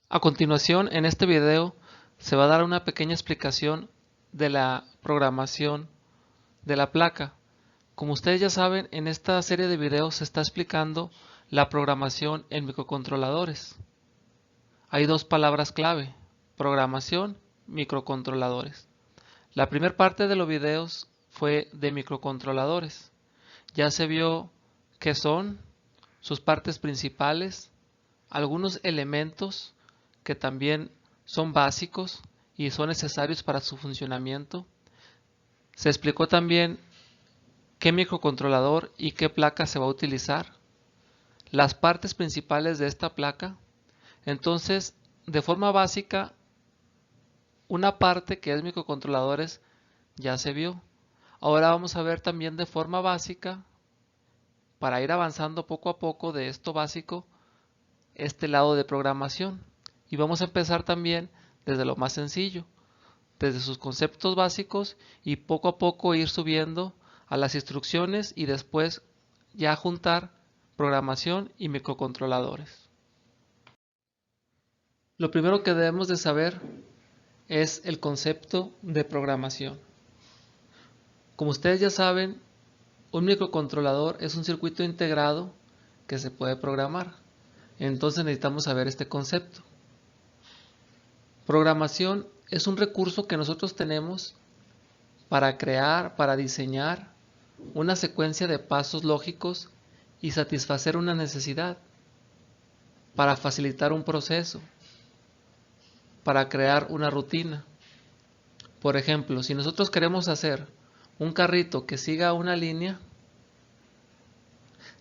A continuación, en este video se va a dar una pequeña explicación de la programación de la placa. Como ustedes ya saben, en esta serie de videos se está explicando la programación en microcontroladores. Hay dos palabras clave: programación, microcontroladores. La primera parte de los videos fue de microcontroladores. Ya se vio qué son, sus partes principales, algunos elementos que también son básicos y son necesarios para su funcionamiento. Se explicó también qué microcontrolador y qué placa se va a utilizar, las partes principales de esta placa. Entonces, de forma básica, una parte que es microcontroladores ya se vio. Ahora vamos a ver también de forma básica, para ir avanzando poco a poco de esto básico, este lado de programación. Y vamos a empezar también desde lo más sencillo, desde sus conceptos básicos, y poco a poco ir subiendo a las instrucciones y después ya juntar programación y microcontroladores. Lo primero que debemos de saber es el concepto de programación. Como ustedes ya saben, un microcontrolador es un circuito integrado que se puede programar. Entonces necesitamos saber este concepto. Programación es un recurso que nosotros tenemos para crear, para diseñar una secuencia de pasos lógicos y satisfacer una necesidad, para facilitar un proceso, para crear una rutina. Por ejemplo, si nosotros queremos hacer un carrito que siga una línea,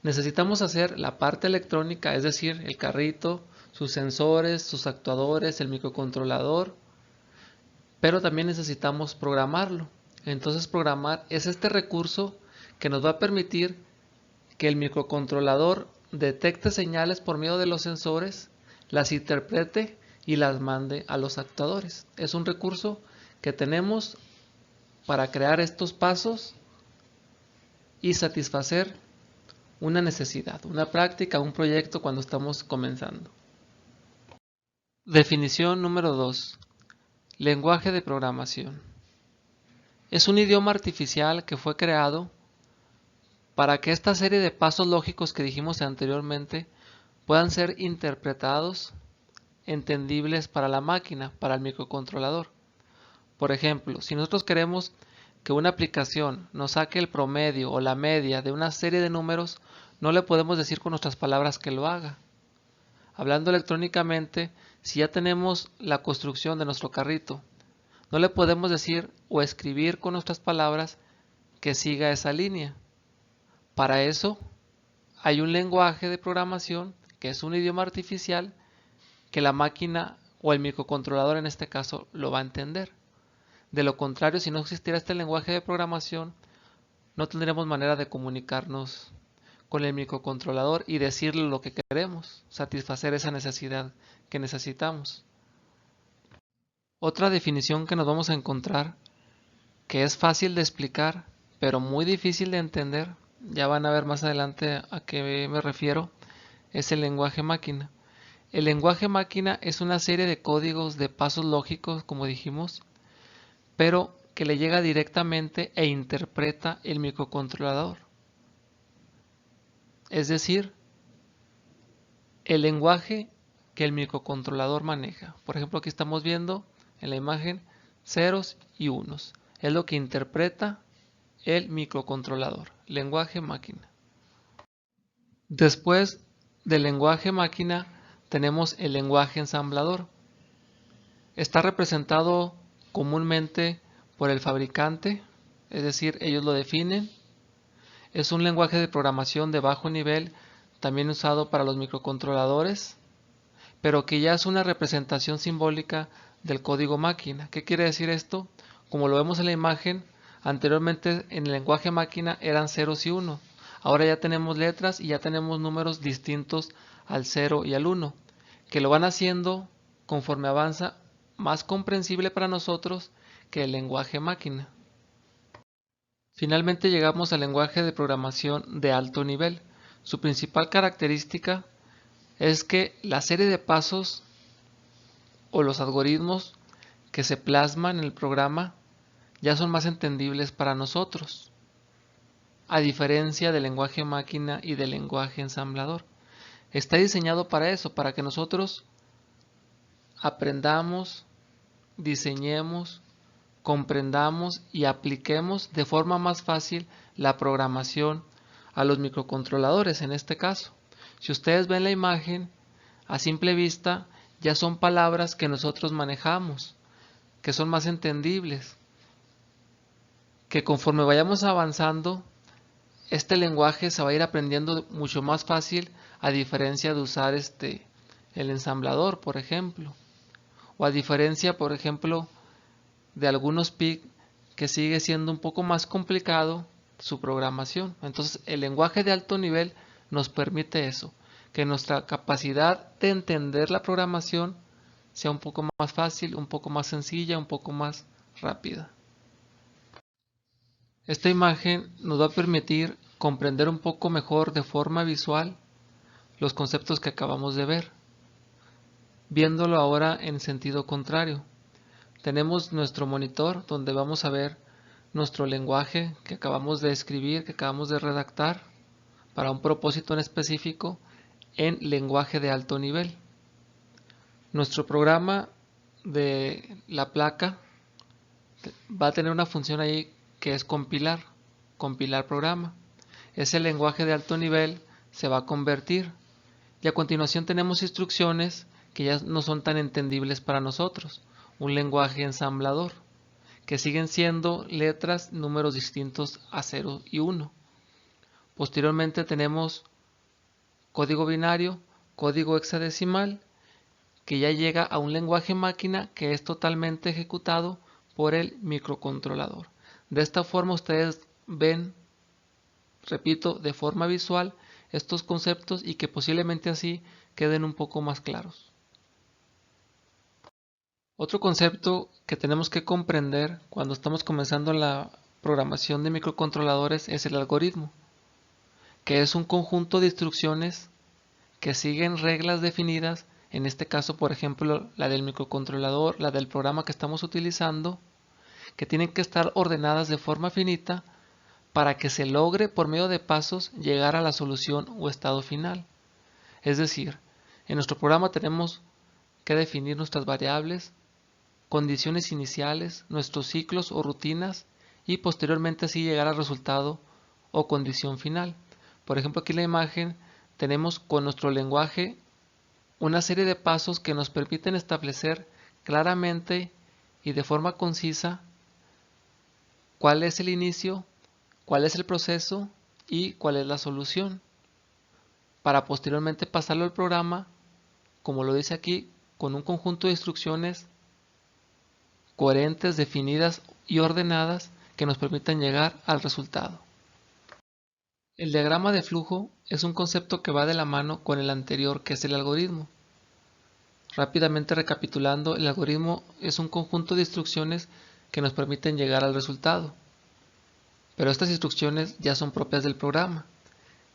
necesitamos hacer la parte electrónica, es decir, el carrito, sus sensores, sus actuadores, el microcontrolador, pero también necesitamos programarlo. Entonces, programar es este recurso que nos va a permitir que el microcontrolador detecte señales por medio de los sensores, las interprete y las mande a los actuadores. Es un recurso que tenemos para crear estos pasos y satisfacer una necesidad, una práctica, un proyecto cuando estamos comenzando. Definición número 2. Lenguaje de programación. Es un idioma artificial que fue creado para que esta serie de pasos lógicos que dijimos anteriormente puedan ser interpretados, entendibles para la máquina, para el microcontrolador. Por ejemplo, si nosotros queremos que una aplicación nos saque el promedio o la media de una serie de números, no le podemos decir con nuestras palabras que lo haga. Hablando electrónicamente, si ya tenemos la construcción de nuestro carrito, no le podemos decir o escribir con nuestras palabras que siga esa línea. Para eso hay un lenguaje de programación que es un idioma artificial que la máquina o el microcontrolador en este caso lo va a entender. De lo contrario, si no existiera este lenguaje de programación, no tendremos manera de comunicarnos con el microcontrolador y decirle lo que queremos, satisfacer esa necesidad que necesitamos. Otra definición que nos vamos a encontrar, que es fácil de explicar, pero muy difícil de entender, ya van a ver más adelante a qué me refiero, es el lenguaje máquina. El lenguaje máquina es una serie de códigos de pasos lógicos, como dijimos, pero que le llega directamente e interpreta el microcontrolador. Es decir, el lenguaje que el microcontrolador maneja. Por ejemplo, aquí estamos viendo en la imagen ceros y unos. Es lo que interpreta el microcontrolador, lenguaje máquina. Después del lenguaje máquina tenemos el lenguaje ensamblador. Está representado comúnmente por el fabricante, es decir, ellos lo definen. Es un lenguaje de programación de bajo nivel, también usado para los microcontroladores, pero que ya es una representación simbólica del código máquina. ¿Qué quiere decir esto? Como lo vemos en la imagen, anteriormente en el lenguaje máquina eran ceros y uno. Ahora ya tenemos letras y ya tenemos números distintos al 0 y al 1, que lo van haciendo conforme avanza más comprensible para nosotros que el lenguaje máquina. Finalmente llegamos al lenguaje de programación de alto nivel. Su principal característica es que la serie de pasos o los algoritmos que se plasman en el programa ya son más entendibles para nosotros, a diferencia del lenguaje máquina y del lenguaje ensamblador. Está diseñado para eso, para que nosotros aprendamos, diseñemos, comprendamos y apliquemos de forma más fácil la programación a los microcontroladores en este caso. Si ustedes ven la imagen, a simple vista ya son palabras que nosotros manejamos, que son más entendibles, que conforme vayamos avanzando, este lenguaje se va a ir aprendiendo mucho más fácil, a diferencia de usar el ensamblador, por ejemplo, o a diferencia, por ejemplo, de algunos PIC que sigue siendo un poco más complicado su programación. Entonces, el lenguaje de alto nivel nos permite eso, que nuestra capacidad de entender la programación sea un poco más fácil, un poco más sencilla, un poco más rápida. Esta imagen nos va a permitir comprender un poco mejor de forma visual los conceptos que acabamos de ver, viéndolo ahora en sentido contrario. Tenemos nuestro monitor donde vamos a ver nuestro lenguaje que acabamos de escribir, que acabamos de redactar para un propósito en específico en lenguaje de alto nivel. Nuestro programa de la placa va a tener una función ahí que es compilar programa. Ese lenguaje de alto nivel se va a convertir y a continuación tenemos instrucciones que ya no son tan entendibles para nosotros, un lenguaje ensamblador, que siguen siendo letras, números distintos a 0 y 1. Posteriormente tenemos código binario, código hexadecimal, que ya llega a un lenguaje máquina que es totalmente ejecutado por el microcontrolador. De esta forma ustedes ven, repito, de forma visual estos conceptos y que posiblemente así queden un poco más claros. Otro concepto que tenemos que comprender cuando estamos comenzando la programación de microcontroladores es el algoritmo, que es un conjunto de instrucciones que siguen reglas definidas, en este caso por ejemplo la del microcontrolador, la del programa que estamos utilizando, que tienen que estar ordenadas de forma finita para que se logre por medio de pasos llegar a la solución o estado final. Es decir, en nuestro programa tenemos que definir nuestras variables, condiciones iniciales, nuestros ciclos o rutinas y posteriormente así llegar al resultado o condición final. Por ejemplo, aquí en la imagen tenemos con nuestro lenguaje una serie de pasos que nos permiten establecer claramente y de forma concisa cuál es el inicio, cuál es el proceso y cuál es la solución, para posteriormente pasarlo al programa, como lo dice aquí, con un conjunto de instrucciones coherentes, definidas y ordenadas que nos permitan llegar al resultado. El diagrama de flujo es un concepto que va de la mano con el anterior, que es el algoritmo. Rápidamente recapitulando, el algoritmo es un conjunto de instrucciones que nos permiten llegar al resultado, pero estas instrucciones ya son propias del programa.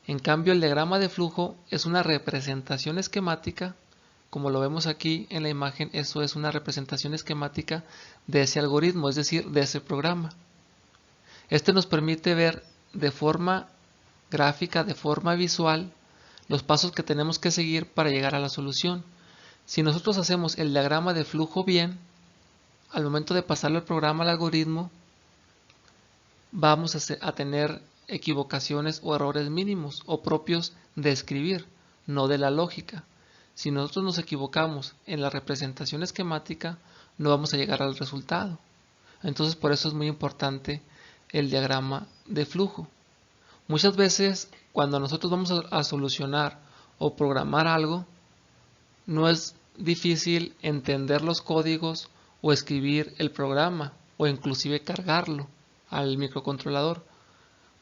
En cambio, el diagrama de flujo es una representación esquemática, como lo vemos aquí en la imagen, eso es una representación esquemática de ese algoritmo, es decir, de ese programa. Este nos permite ver de forma gráfica, de forma visual, los pasos que tenemos que seguir para llegar a la solución. Si nosotros hacemos el diagrama de flujo bien, al momento de pasarlo al programa, al algoritmo, vamos a tener equivocaciones o errores mínimos o propios de escribir, no de la lógica. Si nosotros nos equivocamos en la representación esquemática, no vamos a llegar al resultado. Entonces por eso es muy importante el diagrama de flujo. Muchas veces cuando nosotros vamos a solucionar o programar algo, no es difícil entender los códigos o escribir el programa o inclusive cargarlo al microcontrolador.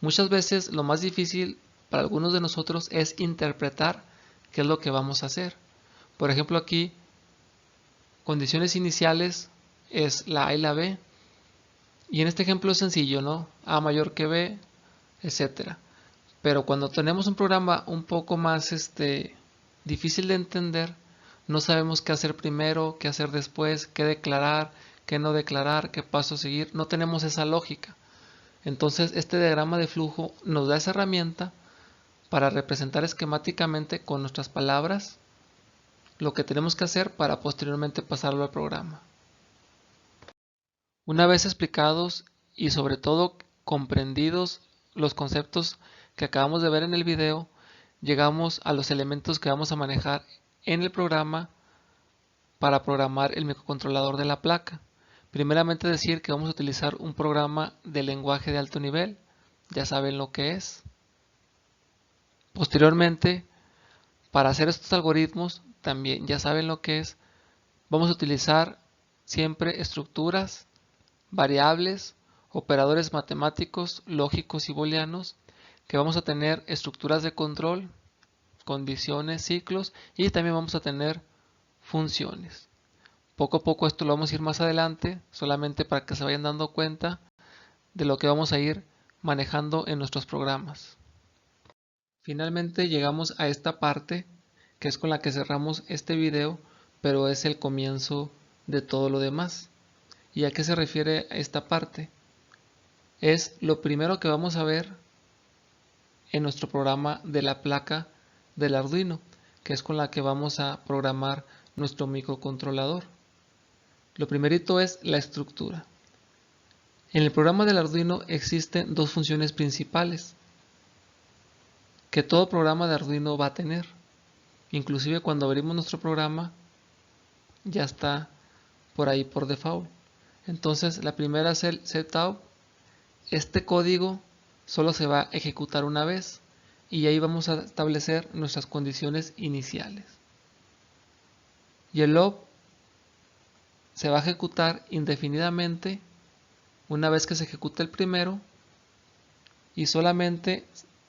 Muchas veces lo más difícil para algunos de nosotros es interpretar qué es lo que vamos a hacer. Por ejemplo, aquí condiciones iniciales es la A y la B, y en este ejemplo es sencillo, ¿no? A mayor que B, etcétera. Pero cuando tenemos un programa un poco más difícil de entender, no sabemos qué hacer primero, qué hacer después, qué declarar, qué no declarar, qué paso seguir, no tenemos esa lógica. Entonces este diagrama de flujo nos da esa herramienta para representar esquemáticamente con nuestras palabras lo que tenemos que hacer para posteriormente pasarlo al programa. Una vez explicados y sobre todo comprendidos los conceptos que acabamos de ver en el video, llegamos a los elementos que vamos a manejar en el programa para programar el microcontrolador de la placa. Primeramente decir que vamos a utilizar un programa de lenguaje de alto nivel, ya saben lo que es. Posteriormente, para hacer estos algoritmos, también ya saben lo que es, vamos a utilizar siempre estructuras, variables, operadores matemáticos, lógicos y booleanos, que vamos a tener estructuras de control, condiciones, ciclos y también vamos a tener funciones. Poco a poco esto lo vamos a ir más adelante, solamente para que se vayan dando cuenta de lo que vamos a ir manejando en nuestros programas. Finalmente llegamos a esta parte que es con la que cerramos este video, pero es el comienzo de todo lo demás. ¿Y a qué se refiere esta parte? Es lo primero que vamos a ver en nuestro programa de la placa del Arduino, que es con la que vamos a programar nuestro microcontrolador. Lo primerito es la estructura. En el programa del Arduino existen dos funciones principales que todo programa de Arduino va a tener. Inclusive cuando abrimos nuestro programa ya está por ahí por default. Entonces la primera es el setup. Este código solo se va a ejecutar una vez y ahí vamos a establecer nuestras condiciones iniciales. Y el loop se va a ejecutar indefinidamente una vez que se ejecute el primero y solamente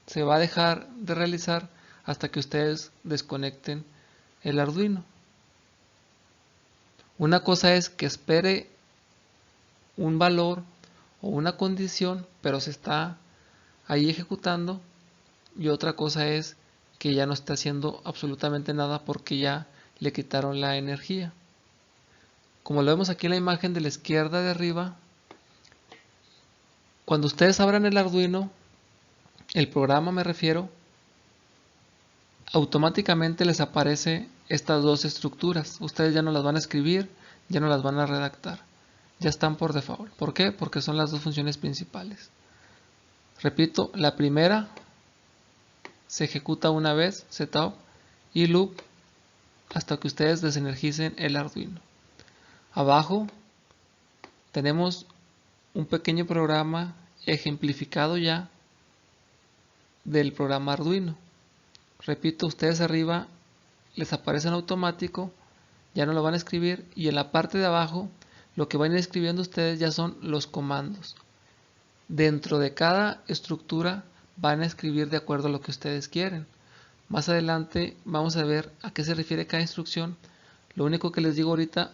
se va a dejar de realizar hasta que ustedes desconecten el Arduino. Una cosa es que espere un valor o una condición, pero se está ahí ejecutando, y otra cosa es que ya no está haciendo absolutamente nada porque ya le quitaron la energía. Como lo vemos aquí en la imagen de la izquierda de arriba, cuando ustedes abran el Arduino, el programa me refiero, automáticamente les aparece estas dos estructuras. Ustedes ya no las van a escribir, ya no las van a redactar. Ya están por default. ¿Por qué? Porque son las dos funciones principales. Repito, la primera se ejecuta una vez, setup y loop, hasta que ustedes desenergicen el Arduino. Abajo tenemos un pequeño programa ejemplificado ya del programa Arduino. Repito, ustedes arriba les aparece en automático, ya no lo van a escribir, y en la parte de abajo lo que van a ir escribiendo ustedes ya son los comandos. Dentro de cada estructura van a escribir de acuerdo a lo que ustedes quieren. Más adelante vamos a ver a qué se refiere cada instrucción. Lo único que les digo ahorita,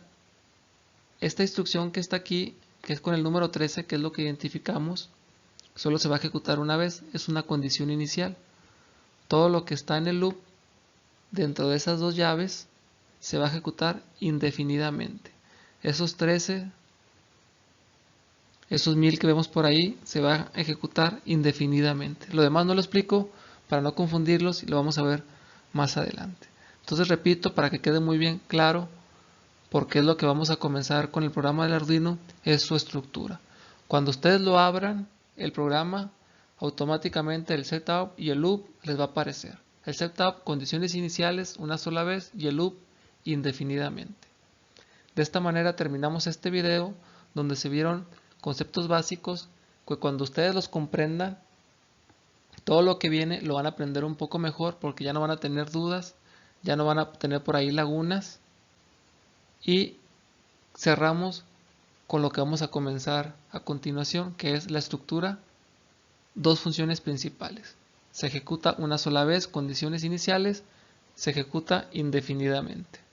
esta instrucción que está aquí, que es con el número 13, que es lo que identificamos, solo se va a ejecutar una vez, es una condición inicial. Todo lo que está en el loop, dentro de esas dos llaves, se va a ejecutar indefinidamente. Esos 13, esos 1000 que vemos por ahí, se va a ejecutar indefinidamente. Lo demás no lo explico para no confundirlos y lo vamos a ver más adelante. Entonces repito, para que quede muy bien claro, porque es lo que vamos a comenzar con el programa del Arduino, es su estructura. Cuando ustedes lo abran, el programa, automáticamente el setup y el loop les va a aparecer. El setup, condiciones iniciales una sola vez, y el loop indefinidamente. De esta manera terminamos este video donde se vieron conceptos básicos que cuando ustedes los comprendan, todo lo que viene lo van a aprender un poco mejor porque ya no van a tener dudas, ya no van a tener por ahí lagunas. Y cerramos con lo que vamos a comenzar a continuación, que es la estructura, dos funciones principales. Se ejecuta una sola vez, condiciones iniciales, se ejecuta indefinidamente.